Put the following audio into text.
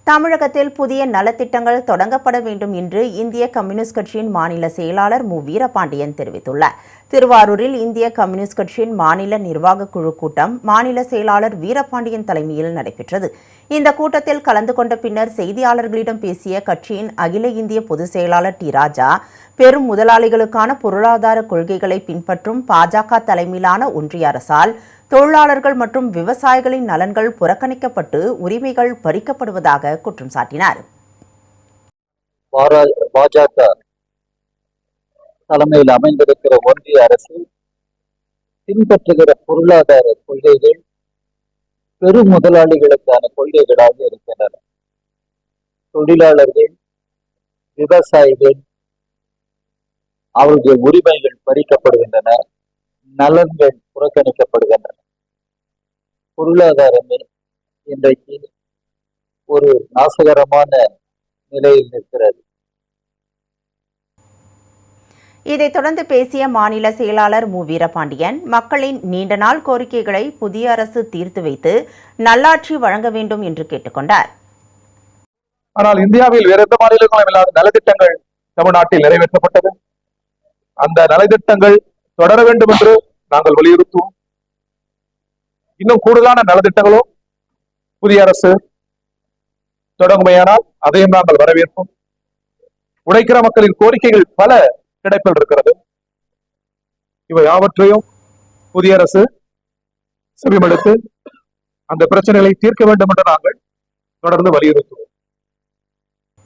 தமிழகத்தில் புதிய நலத்திட்டங்கள் தொடங்கப்பட வேண்டும் என்று இந்திய கம்யூனிஸ்ட் கட்சியின் மாநில செயலாளர் மு. வீரபாண்டியன் தெரிவித்துள்ளார். திருவாரூரில் இந்திய கம்யூனிஸ்ட் கட்சியின் மாநில நிர்வாக குழு கூட்டம் மாநில செயலாளர் வீரபாண்டியன் தலைமையில் நடைபெற்றது. இந்த கூட்டத்தில் கலந்து கொண்ட பின்னர் செய்தியாளர்களிடம் பேசிய கட்சியின் அகில இந்திய பொதுச் செயலாளர் டி. ராஜா, பெரும் முதலாளிகளுக்கான பொருளாதார கொள்கைகளை பின்பற்றும் பாஜக தலைமையிலான ஒன்றிய அரசால் தொழிலாளர்கள் மற்றும் விவசாயிகளின் நலன்கள் புறக்கணிக்கப்பட்டு உரிமைகள் பறிக்கப்படுவதாக குற்றம் சாட்டினார். பாஜக தலைமையில் அமைந்திருக்கிற ஒன்றிய அரசு பின்பற்றுகிற பொருளாதார கொள்கைகள் பெரும் முதலாளிகளுக்கான கொள்கைகளாக இருக்கின்றன. தொழிலாளர்கள், விவசாயிகள், அவர்களுடைய உரிமைகள் பறிக்கப்படுகின்றன, நலன்கள் புறக்கணிக்கப்படுகின்றன. பொருளாதாரமே இன்றைக்கு ஒரு நாசகரமான நிலையில் நிற்கிறது. இதைத் தொடர்ந்து பேசிய மாநில செயலாளர் மு. வீரபாண்டியன், மக்களின் நீண்ட நாள் கோரிக்கைகளை புதிய அரசு தீர்த்து வைத்து நல்லாட்சி வழங்க வேண்டும் என்று கேட்டுக்கொண்டார். ஆனால் இந்தியாவில் வேறு எந்த மாநிலங்களும் இல்லாத நலத்திட்டங்கள் தமிழ்நாட்டில் நிறைவேற்றப்பட்டது. அந்த நலத்திட்டங்கள் தொடர வேண்டும் என்று நாங்கள் வலியுறுத்துவோம். இன்னும் கூடுதலான நலத்திட்டங்களும் புதிய அரசு தொடங்குமையானால் அதையும் நாங்கள் வரவேற்போம். உழைக்கிற மக்களின் கோரிக்கைகள் பல கிடைப்பில் இருக்கிறது. இவை யாவற்றையும் புதிய அரசு செவிமடுத்து அந்த பிரச்சனைகளை தீர்க்க வேண்டும் என்று நாங்கள் தொடர்ந்து வலியுறுத்துவோம்.